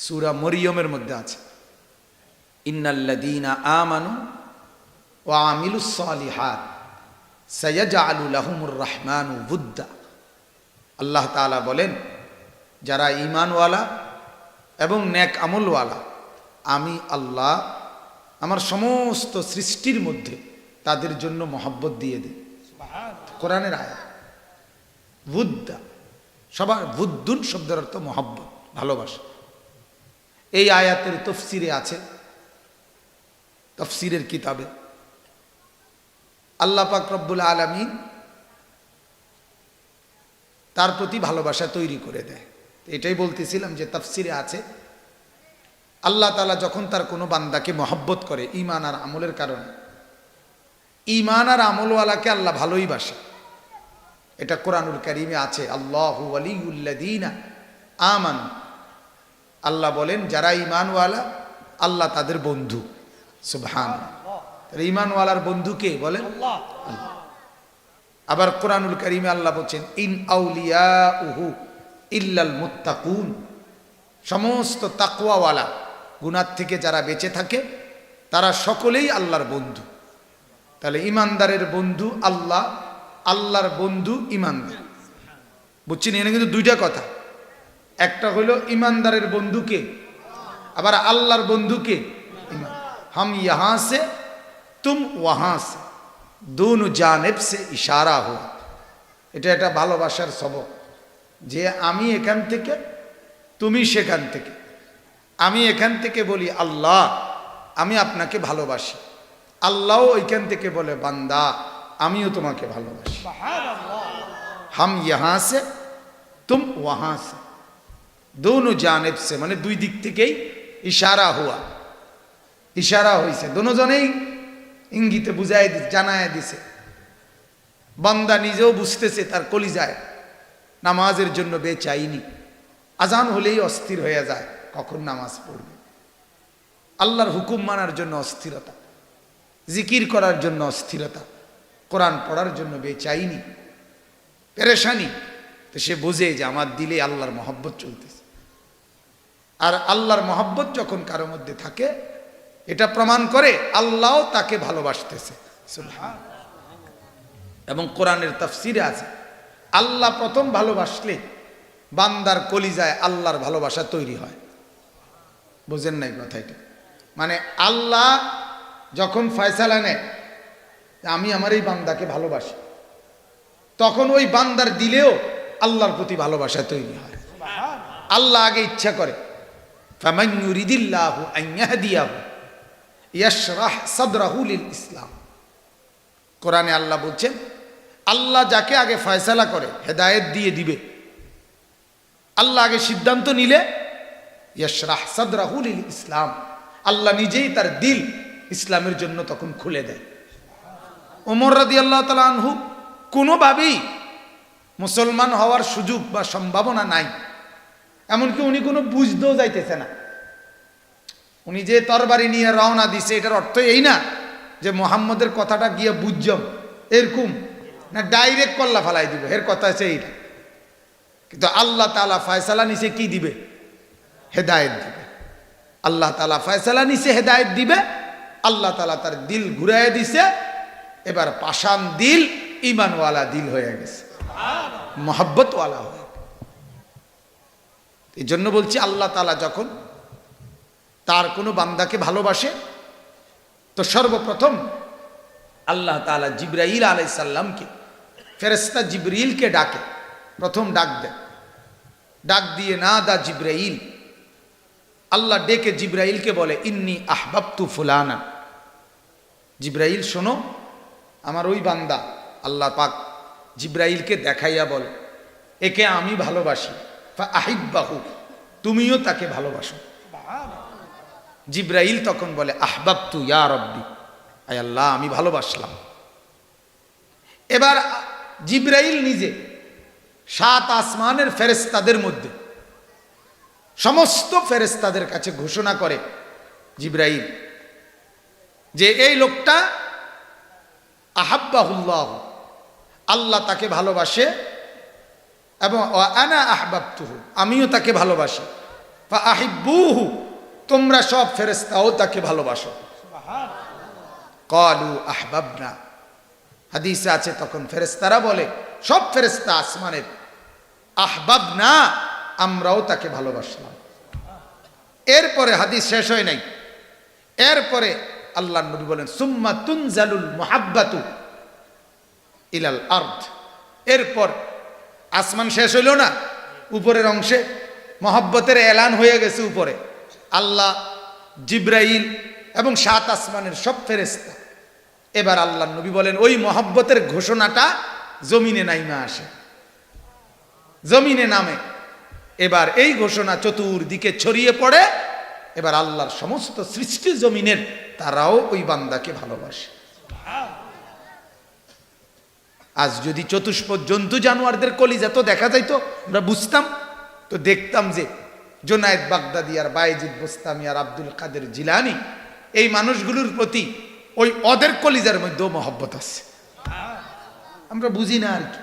সূরা মরিয়মের মধ্যে আছে, ইন্নাল্লাযীনা আমানু ওয়া আমিলুস সালিহাত সায়াজআলু লাহুমুর রাহমানু বুদ্দা। আল্লাহ তাআলা বলেন, যারা ঈমানওয়ালা এবং নেক আমলওয়ালা, আমি আল্লাহ আমার সমস্ত সৃষ্টির মধ্যে তাদের জন্য মহব্বত দিয়ে দিই। কোরআনের আয়াত। বুদ্দা, সবার বুদ্দুন শব্দের অর্থ মহব্বত, ভালোবাসা। এই আয়াতের তাফসীরে আছে, তাফসীরের কিতাবে আল্লাহ পাক রব্বুল আলামিন তার প্রতি ভালোবাসা তৈরি করে দেয়। এটাই বলতেছিলাম যে তাফসীরে আছে, আল্লাহ তাআলা যখন তার কোনো বান্দাকে মহব্বত করে ঈমান আর আমলের কারণে, ঈমান আর আমলওয়ালাকে আল্লাহ ভালোই বাসে। এটা কোরআনুল কারীমে আছে, আল্লাহু ওয়ালিয়ুল্লাযীনা আমানু। আল্লাহ বলেন, যারা ঈমানওয়ালা আল্লাহ তাদের বন্ধু। সুবহানাল্লাহ। ঈমানওয়ালার বন্ধু কে বলেন? আল্লাহ। আবার কোরআনুল কারীমে আল্লাহ বলেন, ইন আউলিয়াউহু ইল্লাল মুত্তাকুন। সমস্ত তাকওয়াওয়ালা, গুনাহ থেকে যারা বেঁচে থাকে তারা সকলেই আল্লাহর বন্ধু। তাহলে ঈমানদারের বন্ধু আল্লাহ, আল্লাহর বন্ধু ঈমানদার। বুঝছেন? এখানে কিন্তু দুইটা কথা, একটা হলো ঈমানদারের বন্ধুকে, আবার আল্লাহর বন্ধুকে। हम यहाँ से तुम वहाँ से, दोनों जानिब से इशारा हो। এটা একটা ভালোবাসার সবক, যে আমি এখান থেকে, তুমি সেখান থেকে। আমি এখান থেকে বলি আল্লাহ আমি আপনাকে ভালোবাসি, আল্লাহও ওইখান থেকে বলে বান্দা আমিও তোমাকে ভালোবাসি। हम यहाँ से तुम वहाँ से, दोनों जानिब से, মানে দুই দিক থেকেই ইশারা হুয়া, ইশারা হয়েছে, দুজনেই ইঙ্গিতে বুঝাই জানায় দিছে। বান্দা নিজেও বুঝতেছে তার কলিজায় নামাজের জন্য বেচাইনি, আজান হলেই অস্থির হয়ে যায় কখন নামাজ পড়বে। আল্লাহর হুকুম মানার জন্য অস্থিরতা, জিকির করার জন্য অস্থিরতা, কোরআন পড়ার জন্য বেচাইনি, পেরেশানি। তো সে বোঝে যে আমার দিলে আল্লাহর মহব্বত চলতেছে। আর আল্লাহর মহব্বত যখন কারো মধ্যে থাকে, এটা প্রমাণ করে আল্লাহও তাকে ভালোবাসতেছে। সুবহানাল্লাহ। এবং কোরআনের তাফসীরে আছে, আল্লাহ প্রথম ভালোবাসলে বান্দার কলিজায় আল্লাহর ভালোবাসা তৈরি হয়। বুঝেন নাই কথা? এটা মানে আল্লাহ যখন ফয়সালা নেয় আমি আমার এই বান্দাকে ভালোবাসি, তখন ওই বান্দার দিলেও আল্লাহর প্রতি ভালোবাসা তৈরি হয়। আল্লাহ আগে ইচ্ছা করে, ফামান ইউরিদিল্লাহু আন ইয়াহদিয়াহু ইয়াশরাহ সাদরাহু লিল ইসলাম। কোরআনে আল্লাহ বলছেন, আল্লাহ যাকে আগে ফয়সালা করে হেদায়েত দিয়ে দিবে, আল্লাহ আগে সিদ্ধান্ত নিলে ইয়াশরাহ সাদরাহু লিল ইসলাম, আল্লাহ নিজেই তার দিল ইসলামের জন্য তখন খুলে দেয়। ওমর রাদিয়াল্লাহু তাআলা আনহু কোনোভাবেই মুসলমান হওয়ার সুযোগ বা সম্ভাবনা নাই, এমনকি উনি কোনো বুঝতেও যাইতেছে না। উনি যে তরবারি নিয়ে রওনা দিছে, এটার অর্থ এই না যে মুহাম্মদের কথাটা গিয়ে বুঝজম, এরকম না, ডাইরেক্ট কল্লা ফালাই দিবে, এর কথা আছে এইটা। কিন্তু আল্লাহ তাআলা ফয়সালা নিছে কি দিবে? হেদায়েত দিবে। আল্লাহ তাআলা ফয়সালা নিছে হেদায়েত দিবে, আল্লাহ তাআলা তার দিল ঘুরাইয়া দিছে, এবার পাষাণ দিল ঈমানওয়ালা দিল হয়ে গেছে, মহব্বতওয়ালা হয়ে। এই জন্য বলছি, আল্লাহ তাআলা যখন তার কোনো বান্দাকে ভালোবাসে, তো সর্বপ্রথম আল্লাহ তাআলা জিবরাইল আলাইহিস সালামকে, ফেরেশতা জিবরিলকে ডাকে, প্রথম ডাক দেয়। ডাক দিয়ে নাদা জিবরাইল, আল্লাহ ডেকে জিবরাইলকে বলে, ইন্নী আহবাবতু ফুলানা। জিবরাইল শোনো, আমার ওই বান্দা, আল্লাহ পাক জিবরাইলকে দেখাইয়া বলে, একে আমি ভালোবাসি, ফা আহিব্বাহু, তুমিও তাকে ভালোবাসো। জিবরাইল তখন বলে, আহবাবতু ইয়া রব্বি, আয় আল্লাহ আমি ভালোবাসলাম। এবার জিবরাইল নিজে 7 আসমানের ফেরেশতাদের মধ্যে সমস্ত ফেরেশতাদের কাছে ঘোষণা করে জিবরাইল, যে এই লোকটা আহাব্বাহুল্লাহ, আল্লাহ তাকে ভালোবাসে, এবং আনা আহবাবতুহু, আমিও তাকে ভালোবাসি। ফাআহিব্বুহু, তোমরা সব ফেরেশতাও তাকে ভালোবাসো। ক্বালু আহবাবনা, হাদিসে আছে তখন ফেরেশতারা বলে, সব ফেরেশতা আসমানের, আহবাবনা, আমরাও তাকে ভালোবাসলাম। এরপরে হাদিস শেষ হয় নাই, এরপরে আল্লাহর নবী বলেন সুম্মা তুনজালুল মুহাব্বাতু ইলাল আরদ, এরপর আসমান শেষ হইল না, উপরের অংশে মহব্বতের এলান হয়ে গেছে উপরে। আল্লাহ, জিব্রাইল এবং 7 আসমানের সব ফেরেশতা, এবার আল্লাহর নবী বলেন ওই মহব্বতের ঘোষণাটা জমিনে নাইমা আসে, জমিনে নামে। এবার এই ঘোষণা চতুর্দিকে ছড়িয়ে পড়ে। এবার আল্লাহর সমস্ত সৃষ্টি জমিনের তারাও ওই বান্দাকে ভালোবাসে। আজ যদি চতুষ্পদ জন্তু জানোয়ারদের কলিজা তো দেখা যাইতো, আমরা বুঝতাম, তো দেখতাম যে জুনায়েদ বাগদাদি আর বায়েজিদ বোস্তামি আর আব্দুল কাদের জিলানি, এই মানুষগুলোর প্রতি ওই ওদের কলিজার মধ্যেও মহব্বত আছে। আমরা বুঝি না আর কি।